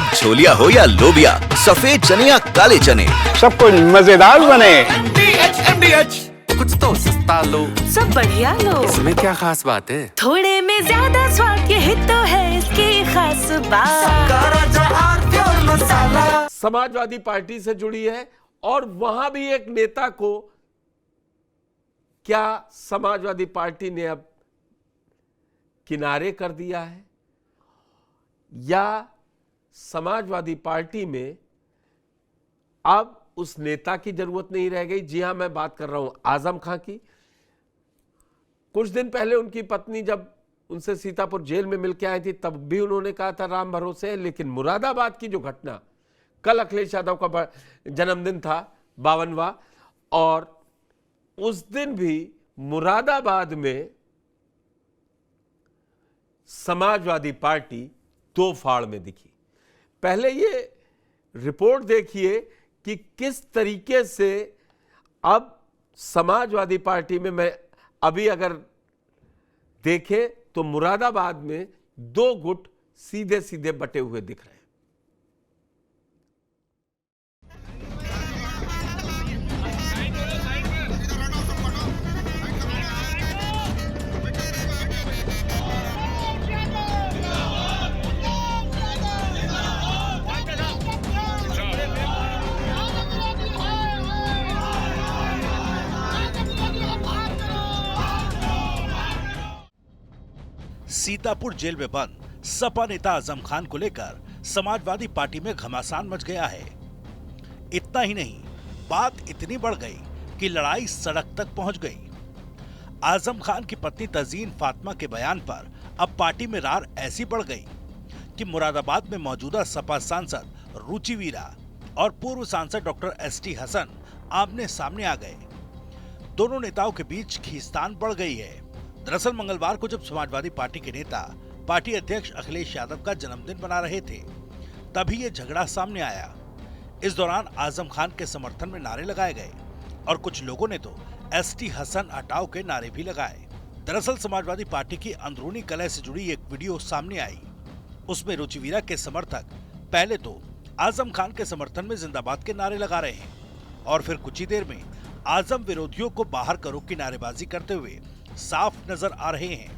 अब छोलिया हो या लोबिया, सफेद चने या काले चने, सब कुछ मजेदार बने। कुछ तो सस्ता लो, सब बढ़िया लो। इसमें क्या खास बात है? थोड़े में ज्यादा स्वाद, यही तो है इसकी खास बात। समाजवादी पार्टी से जुड़ी है और वहां भी एक नेता को क्या समाजवादी पार्टी ने अब किनारे कर दिया है या समाजवादी पार्टी में अब उस नेता की जरूरत नहीं रह गई। जी हां, मैं बात कर रहा हूं आजम खां की। कुछ दिन पहले उनकी पत्नी जब उनसे सीतापुर जेल में मिलकर आई थी तब भी उन्होंने कहा था राम भरोसे। लेकिन मुरादाबाद की जो घटना, कल अखिलेश यादव का जन्मदिन था 52वां, और उस दिन भी मुरादाबाद में समाजवादी पार्टी दो फाड़ में दिखी। पहले ये रिपोर्ट देखिए कि किस तरीके से अब समाजवादी पार्टी में, मैं अभी अगर देखें तो मुरादाबाद में दो गुट सीधे सीधे बटे हुए दिख रहे हैं। सीतापुर जेल में बंद सपा नेता आजम खान को लेकर समाजवादी पार्टी में घमासान मच गया है। इतना ही नहीं, बात इतनी बढ़ गई कि लड़ाई सड़क तक पहुंच गई। आजम खान की पत्नी तजीन फातिमा के बयान पर अब पार्टी में रार ऐसी बढ़ गई कि मुरादाबाद में मौजूदा सपा सांसद रुचि वीरा और पूर्व सांसद डॉक्टर एसटी हसन आमने सामने आ गए। दोनों नेताओं के बीच खींचतान बढ़ गई है। दरअसल मंगलवार को जब समाजवादी पार्टी के नेता पार्टी अध्यक्ष अखिलेश यादव का जन्मदिन मना रहे थे, तभी ये झगड़ा सामने आया। इस दौरान आजम खान के समर्थन में नारे लगाए गए और कुछ लोगों ने तो एसटी हसन हटाओ के नारे भी लगाए। दरअसल समाजवादी पार्टी की अंदरूनी कलह से जुड़ी एक वीडियो सामने आई। उसमें रुचि वीरा के समर्थक पहले तो आजम खान के समर्थन में जिंदाबाद के नारे लगा रहे हैं और फिर कुछ ही देर में आजम विरोधियों को बाहर करो की नारेबाजी करते हुए साफ नजर आ रहे हैं।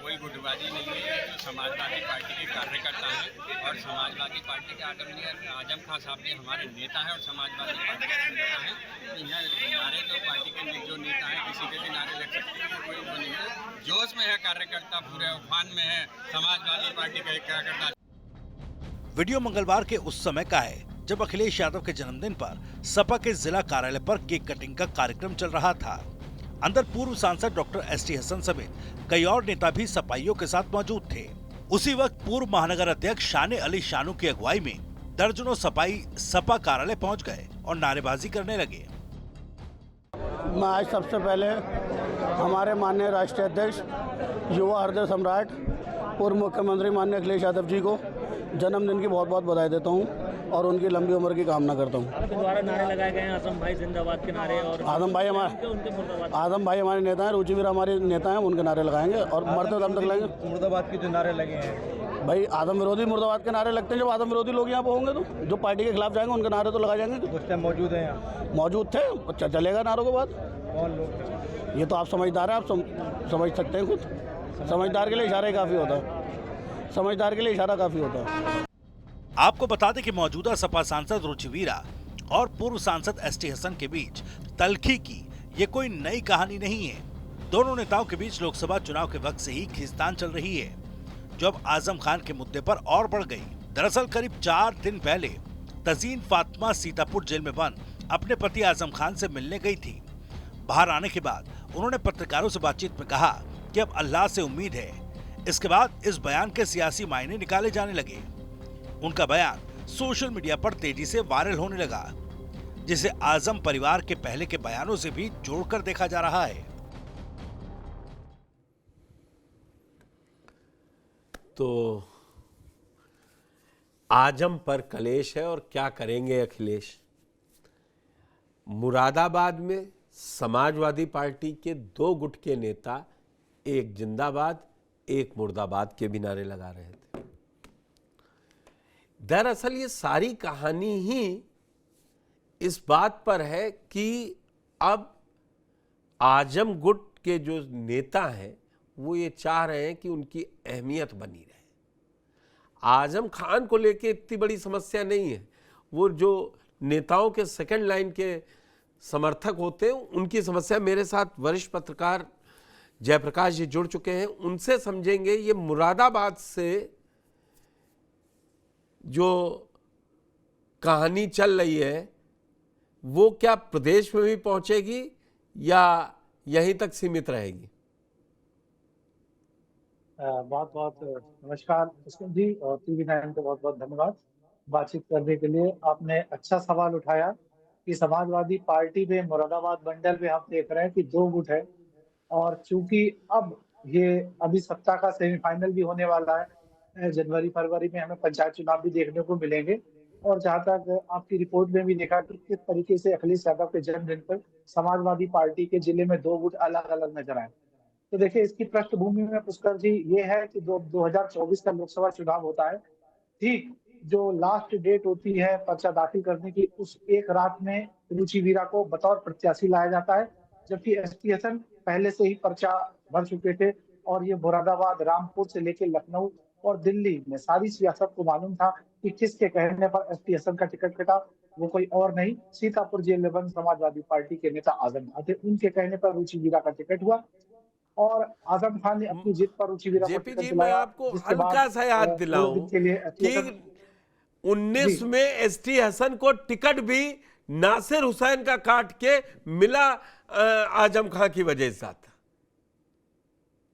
कोई गुटबाजी नहीं है, जो समाजवादी पार्टी के कार्यकर्ता हैं और समाजवादी पार्टी के आदरणीय आजम खान साहब भी हमारे नेता हैं और समाजवादी पार्टी के नेता हैं। हमारे तो पार्टी के जो नेता हैं किसी के भी नारे लग सकते हैं, कोई वो नहीं है। जोश में है कार्यकर्ता, पूरे उफान में है समाजवादी पार्टी का एक कार्यकर्ता। वीडियो मंगलवार के उस समय का है जब अखिलेश यादव के जन्मदिन पर सपा के जिला कार्यालय पर केक कटिंग का कार्यक्रम चल रहा था। अंदर पूर्व सांसद डॉक्टर एसटी हसन समेत कई और नेता भी सपाइयों के साथ मौजूद थे। उसी वक्त पूर्व महानगर अध्यक्ष शाने अली शानू की अगुवाई में दर्जनों सपाई सपा कार्यालय पहुंच गए और नारेबाजी करने लगे। मैं आज सबसे पहले हमारे माननीय राष्ट्रीय अध्यक्ष, युवा हृदय सम्राट, पूर्व मुख्यमंत्री माननीय अखिलेश यादव जी को जन्मदिन की बहुत बहुत बधाई देता हूं और उनकी लंबी उम्र की कामना करता हूं। आपके द्वारा नारे लगाए गए हैं आजम भाई जिंदाबाद के नारे, और आजम भाई हमारे नेता हैं, रुचि वीरा हमारे नेता हैं, उनके नारे लगाएंगे और मरते दम तक लगाएंगे। मुर्दाबाद के जो नारे लगे हैं भाई, आदम विरोधी मुर्दाबाद के नारे लगते हैं। जब आदम विरोधी लोग यहाँ पे होंगे तो जो पार्टी के खिलाफ जाएंगे उनके नारे तो लगाए जाएंगे। उस टाइम मौजूद है, यहाँ मौजूद थे, चलेगा नारों के बाद। कौन लोग? ये तो आप समझदार हैं, आप समझ सकते हैं खुद। समझदार के लिए इशारा काफ़ी होता है, समझदार के लिए इशारा काफ़ी होता है। आपको बता दें कि मौजूदा सपा सांसद रुचि वीरा और पूर्व सांसद एसटी हसन के बीच तल्खी की ये कोई नई कहानी नहीं है। दोनों नेताओं के बीच लोकसभा चुनाव के वक्त से ही खींचतान चल रही है, जो अब आजम खान के मुद्दे पर और बढ़ गई। दरअसल करीब 4 दिन पहले तजीन फातिमा सीतापुर जेल में बंद अपने पति आजम खान से मिलने गई थी। बाहर आने के बाद उन्होंने पत्रकारों से बातचीत में कहा कि अब अल्लाह से उम्मीद है। इसके बाद इस बयान के सियासी मायने निकाले जाने लगे। उनका बयान सोशल मीडिया पर तेजी से वायरल होने लगा, जिसे आजम परिवार के पहले के बयानों से भी जोड़कर देखा जा रहा है। तो आजम पर कलेश है और क्या करेंगे अखिलेश। मुरादाबाद में समाजवादी पार्टी के 2 गुट के नेता एक जिंदाबाद एक मुर्दाबाद के भी नारे लगा रहे थे। दरअसल ये सारी कहानी ही इस बात पर है कि अब आजम गुट के जो नेता हैं वो ये चाह रहे हैं कि उनकी अहमियत बनी रहे। आजम खान को लेके इतनी बड़ी समस्या नहीं है, वो जो नेताओं के सेकंड लाइन के समर्थक होते हैं उनकी समस्या, मेरे साथ वरिष्ठ पत्रकार जयप्रकाश जी जुड़ चुके हैं, उनसे समझेंगे। ये मुरादाबाद से जो कहानी चल रही है वो क्या प्रदेश में भी पहुंचेगी या यहीं तक सीमित रहेगी? बहुत बहुत नमस्कार पुष्कर जी और TV9 को बहुत बहुत धन्यवाद बातचीत करने के लिए। आपने अच्छा सवाल उठाया कि समाजवादी पार्टी में मुरादाबाद मंडल में हम देख रहे हैं कि 2 गुट है और चूंकि अब ये अभी सत्ता का सेमीफाइनल भी होने वाला है, जनवरी फरवरी में हमें पंचायत चुनाव भी देखने को मिलेंगे। और जहां तक आपकी रिपोर्ट में भी देखा कि किस तरीके से अखिलेश यादव के जन्मदिन पर समाजवादी पार्टी के जिले में 2 गुट अलग अलग नजर आए। तो देखिए इसकी पृष्ठभूमि में पुष्कर जी ये है कि 2024 का लोकसभा चुनाव होता है, ठीक जो लास्ट डेट होती है पर्चा दाखिल करने की, उस एक रात में रुचि वीरा को बतौर प्रत्याशी लाया जाता है, जबकि एसटी हसन पहले से ही पर्चा भर चुके थे और ये मुरादाबाद, रामपुर से लेकर लखनऊ और दिल्ली में सारी सियासत को मालूम था कि किसके कहने पर एसटी हसन का टिकट कटा। वो कोई और नहीं, सीतापुर जेल में बंद समाजवादी पार्टी के नेता आजम खान थे, उनके कहने पर रुचि वीरा का टिकट हुआ और आजम खान ने अपनी जीत पर रुचि वीरा को जेपी टिकट जी, मैं दिलाया। आपको हल्का सा याद दिलाऊं कि 19 में एसटी हसन को टिकट भी नासिर हुसैन का काट के मिला आजम खान की वजह से था।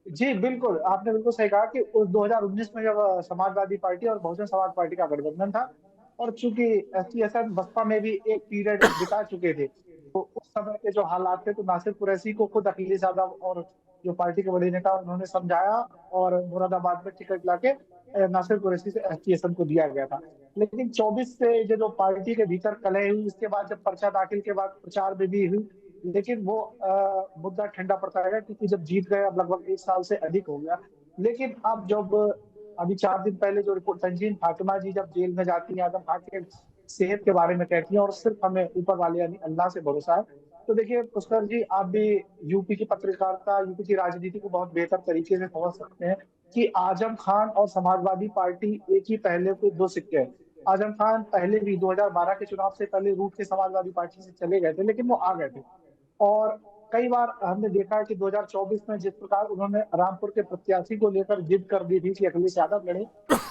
जी बिल्कुल, आपने बिल्कुल सही कहा कि उस 2019 में जब समाजवादी पार्टी और बहुजन समाज पार्टी का गठबंधन था और चूंकि एसटी हसन बसपा में भी एक पीरियड बिता चुके थे, तो उस समय के जो हालात थे तो नासिर कुरैशी को खुद अखिलेश यादव और जो पार्टी के बड़े नेता उन्होंने समझाया और मुरादाबाद में टिकट लाके नासिर कुरैशी से एसटी हसन को दिया गया था। लेकिन 24 से जो पार्टी के भीतर कलह हुई, उसके बाद जब पर्चा दाखिल के बाद प्रचार में भी हुई, लेकिन वो मुद्दा ठंडा पड़ता रहेगा क्योंकि जब जीत गए, अब लगभग 1 साल से अधिक हो गया। लेकिन अब जब अभी 4 दिन पहले जो रिपोर्ट तंजीन फातिमा जी जब जेल में जाती हैं, आजम खान के सेहत के बारे में कहती हैं और सिर्फ हमें ऊपर वाले यानी अल्लाह से भरोसा है। तो देखिए पुष्कर जी, आप भी यूपी की पत्रकारिता, यूपी की राजनीति को बहुत बेहतर तरीके से समझ सकते हैं कि आजम खान और समाजवादी पार्टी एक ही पहले के 2 सिक्के हैं। आजम खान पहले भी 2012 के चुनाव से पहले रूट के समाजवादी पार्टी से चले गए थे, लेकिन वो आ गए थे और कई बार हमने देखा है कि 2024 में जिस प्रकार उन्होंने रामपुर के प्रत्याशी को लेकर जिद कर दी थी कि अखिलेश यादव लड़े,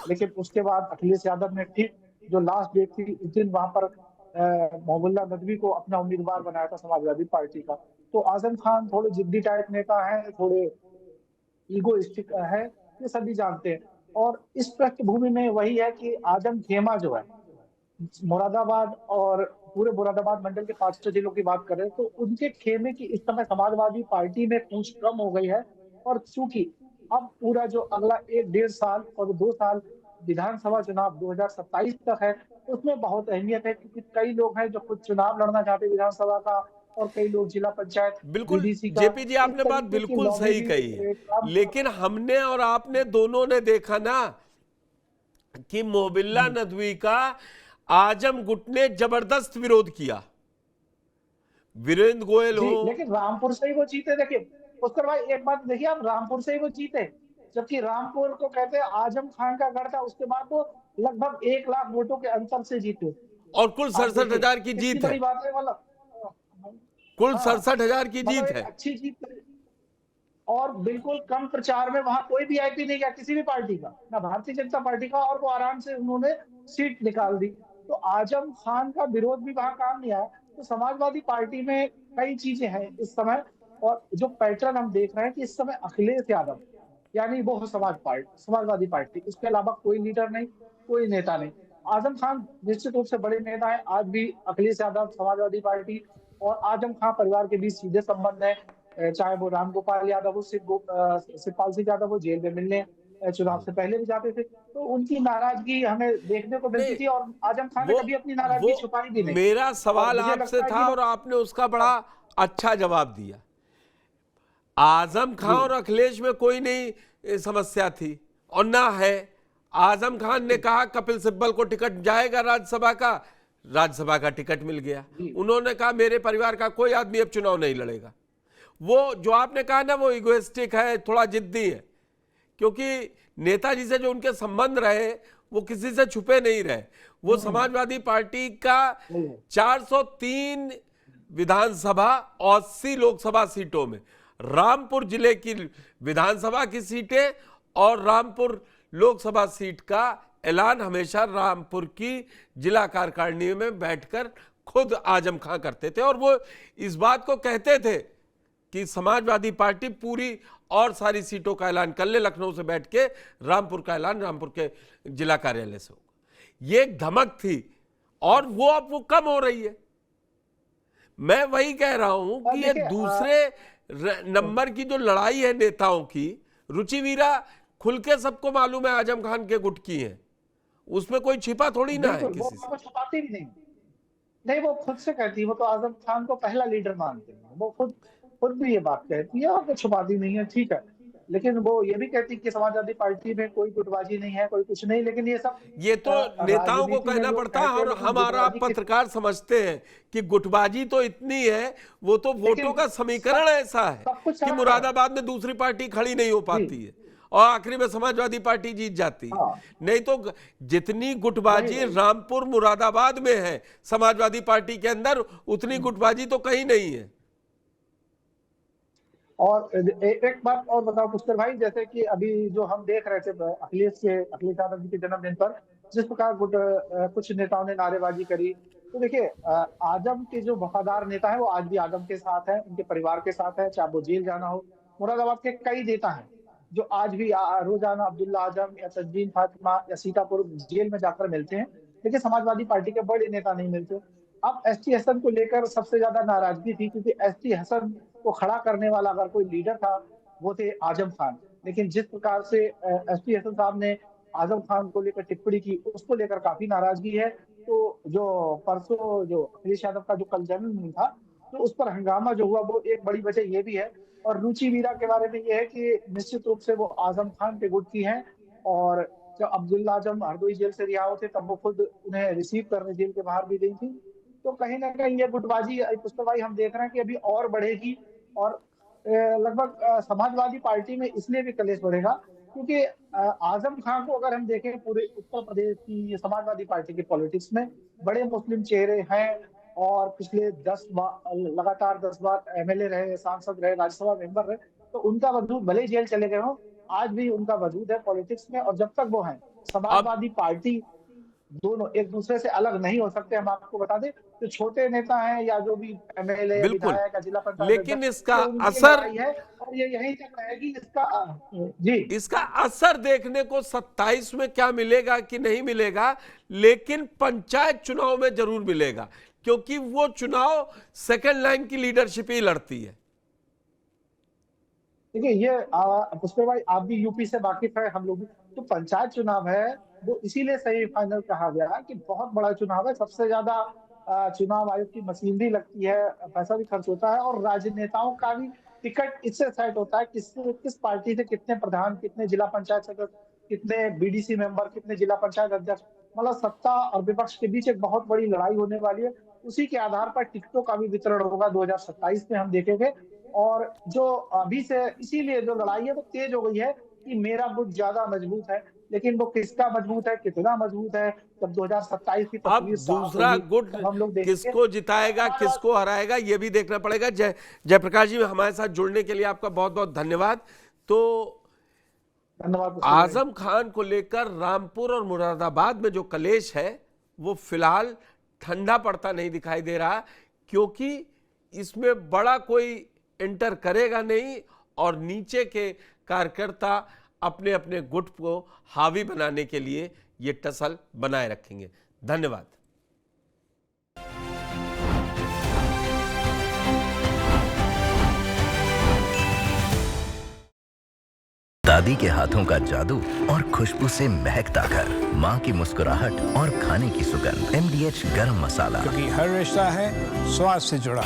लेकिन उसके बाद अखिलेश यादव ने ठीक जो लास्ट डेट थी उस दिन वहां पर मोहम्मद नदवी को अपना उम्मीदवार बनाया था समाजवादी पार्टी का। तो आजम खान थोड़े जिद्दी टाइप नेता है, थोड़े ईगोइस्टिक है, ये सभी जानते हैं। और इस पृष्ठभूमि में वही है कि आजम खेमा जो है मुरादाबाद और पूरे मुरादाबाद मंडल के 5 जिलों की बात करें तो उनके खेमे की इस समय समाजवादी पार्टी में पूंछ कम हो गई है। और चूंकि अब पूरा जो अगला 1-1.5 साल और 2 साल विधानसभा चुनाव 2027 तक है, उसमें बहुत अहमियत है क्योंकि कई लोग हैं जो खुद चुनाव लड़ना चाहते हैं विधानसभा का और कई लोग जिला पंचायत। बिल्कुल जेपी जी, आपने बात बिल्कुल सही कही है, लेकिन हमने और आपने दोनों ने देखा ना कि मोहबिल्ला नदवी का आजम गुट ने जबरदस्त विरोध किया। वीरेंद्र गोयल हो, लेकिन रामपुर से ही वो जीते। देखिए पुष्कर भाई, एक बात देखिए, आप रामपुर से ही वो जीते, जबकि रामपुर को कहते हैं आजम खान का गढ़ था। उसके बाद वो लगभग 1 लाख वोटों के अंतर से जीते और कुल 67,000 की जीत है। बात है, मतलब कुल 67,000 की जीत है, अच्छी जीत। और बिल्कुल कम प्रचार में वहां कोई वीआईपी नहीं गया किसी भी पार्टी का, ना भारतीय जनता पार्टी का, और वो आराम से उन्होंने सीट निकाल दी। तो आजम खान का विरोध भी वहां काम नहीं आया। तो समाजवादी पार्टी में कई चीजें हैं इस समय, और जो पैटर्न हम देख रहे हैं कि इस समय अखिलेश यादव यानी वो समाजवादी पार्टी, इसके अलावा कोई लीडर नहीं, कोई नेता नहीं। आजम खान निश्चित रूप से बड़े नेता है, आज भी अखिलेश यादव, समाजवादी पार्टी और आजम खान परिवार के बीच सीधे संबंध है, चाहे वो राम गोपाल यादव हो, शिवपाल सिंह यादव हो जेल में मिलने, चुनाव से पहले भी जाते थे, तो उनकी नाराजगी हमें देखने को मिलती थी और आजम खान ने कभी अपनी नाराजगी छुपाई भी नहीं। मेरा सवाल मुझे आपसे लगता है था कि और आपने उसका बड़ा अच्छा जवाब दिया। आजम खान और अखिलेश में कोई नहीं समस्या थी और ना है। आजम खान ने कहा कपिल सिब्बल को टिकट जाएगा राज्यसभा का, राज्यसभा का टिकट मिल गया। उन्होंने कहा मेरे परिवार का कोई आदमी अब चुनाव नहीं लड़ेगा। वो जो आपने कहा ना वो इगोइस्टिक है, थोड़ा जिद्दी है, क्योंकि नेताजी से जो उनके संबंध रहे वो किसी से छुपे नहीं रहे। वो समाजवादी पार्टी का 403 विधानसभा और 80 लोकसभा सीटों में रामपुर जिले की विधानसभा की सीटें और रामपुर लोकसभा सीट का ऐलान हमेशा रामपुर की जिला कार्यकारिणी में बैठकर खुद आजम खां करते थे और वो इस बात को कहते थे कि समाजवादी पार्टी पूरी और सारी सीटों का ऐलान कर ले, लखनऊ से बैठ के रामपुर का ऐलान रामपुर के जिला कार्यालय से होगा। ये एक धमक थी और वो अब वो कम हो रही है। मैं वही कह रहा हूं कि ये दूसरे नंबर की जो लड़ाई है नेताओं की, रुचि वीरा खुल के सबको मालूम है आजम खान के गुट की है, उसमें कोई छिपा थोड़ी ना है किसी से। वो छुपाती भी नहीं, वो खुद से कहती है, वो तो आजम खान को पहला लीडर मानते हैं, वो खुद भी ये बात कहती है और वो छुपाती नहीं है, ठीक है। लेकिन वो ये भी कहती है कि समाजवादी पार्टी में कोई गुटबाजी नहीं है, कोई कुछ नहीं, लेकिन ये तो नेताओं को कहना पड़ता है और हमारा पत्रकार समझते हैं कि गुटबाजी तो इतनी है, वो तो वोटों का समीकरण ऐसा है कि मुरादाबाद में दूसरी पार्टी खड़ी नहीं हो पाती है और आखिरी में समाजवादी पार्टी जीत जाती है। नहीं तो जितनी गुटबाजी रामपुर मुरादाबाद में है समाजवादी पार्टी के अंदर, उतनी गुटबाजी तो कहीं नहीं है। और एक बात और बताओ पुष्कर भाई, जैसे कि अभी जो हम देख रहे थे अखिलेश यादव जी के जन्मदिन पर जिस प्रकार कुछ नेताओं ने नारेबाजी करी, तो देखिए आजम के जो वफादार नेता है वो आज भी आजम के साथ है, उनके परिवार के साथ है, चाहे वो जेल जाना हो। मुरादाबाद के कई नेता हैं जो आज भी रोजाना अब्दुल्ला आजम या तंजीम फातिमा या सीतापुर जेल में जाकर मिलते हैं, लेकिन समाजवादी पार्टी के बड़े नेता नहीं मिलते। अब एसटी हसन को लेकर सबसे ज्यादा नाराजगी थी, क्योंकि एसटी हसन को खड़ा करने वाला अगर कोई लीडर था वो थे आजम खान। लेकिन जिस प्रकार से एसटी हसन साहब ने आजम खान को लेकर टिप्पणी की, उसको लेकर काफी नाराजगी है। तो जो परसों जो अखिलेश यादव का जो कल जन्मदिन था, तो उस पर हंगामा जो हुआ वो एक बड़ी वजह ये भी है। और रुचि वीरा के बारे में ये है कि निश्चित रूप से वो आजम खान के गुट की हैं, और जब अब्दुल्ला आजम हरदोई जेल से रिहा होते तब वो खुद उन्हें रिसीव करने जेल के बाहर भी गई थी। तो कहीं ना कहीं ये गुटबाजी पुष्कर भाई हम देख रहे हैं कि अभी और बढ़ेगी और लगभग समाजवादी पार्टी में इसलिए भी कलेश बढ़ेगा क्योंकि आजम खान को अगर हम देखें पूरे उत्तर प्रदेश की समाजवादी पार्टी की पॉलिटिक्स में बड़े मुस्लिम चेहरे हैं और पिछले 10 बार लगातार 10 बार एमएलए रहे, सांसद रहे, राज्यसभा मेंबर रहे, तो उनका वजूद भले ही जेल चले गए हो, आज भी उनका वजूद है पॉलिटिक्स में। और जब तक वो हैं समाजवादी पार्टी, दोनों एक दूसरे से अलग नहीं हो सकते। हम आपको बता दें तो छोटे नेता हैं या जो भी एमएलए विधायक या जिला पंचायत, लेकिन इसका असर है और ये यहीं तक रहेगी। इसका असर देखने को 27 में क्या मिलेगा कि नहीं मिलेगा, लेकिन पंचायत चुनाव में जरूर मिलेगा, क्योंकि वो चुनाव सेकंड लाइन की लीडरशिप ही लड़ती है। देखिए ये पुष्कर भाई आप भी यूपी से वाकिफ है, हम लोग भी, तो पंचायत चुनाव है वो इसीलिए सेमीफाइनल कहा गया कि बहुत बड़ा चुनाव है, सबसे ज्यादा चुनाव आयोग की मशीनरी लगती है, पैसा भी खर्च होता है और राजनेताओं का भी टिकट इससे सेट होता है किस पार्टी से कितने प्रधान, कितने जिला पंचायत सदस्य, कितने बीडीसी मेंबर, कितने जिला पंचायत अध्यक्ष, मतलब सत्ता और विपक्ष के बीच एक बहुत बड़ी लड़ाई होने वाली है। उसी के आधार पर टिकटों का भी वितरण होगा 2027 में, हम देखेंगे। और जो अभी से इसीलिए जो लड़ाई है वो तेज हो गई है कि मेरा गुट ज्यादा मजबूत है, लेकिन वो किसका मजबूत है, कितना मजबूत है, जब 2027 की अब दूसरा गुट हम लोग किसको जिताएगा, किसको हराएगा, ये भी देखना पड़ेगा। जयप्रकाश जी हमारे साथ जुड़ने के लिए आपका बहुत बहुत धन्यवाद। तो धन्यवाद। आजम खान को लेकर रामपुर और मुरादाबाद में जो कलेश है वो फिलहाल ठंडा पड़ता नहीं दिखाई दे रहा, क्योंकि इसमें बड़ा कोई एंटर करेगा नहीं और नीचे के कार्यकर्ता अपने अपने गुट को हावी बनाने के लिए ये टसल बनाए रखेंगे। धन्यवाद। दादी के हाथों का जादू और खुशबू से महकता घर, माँ की मुस्कुराहट और खाने की सुगंध। MDH गरम मसाला, क्योंकि हर रिश्ता है स्वाद से जुड़ा।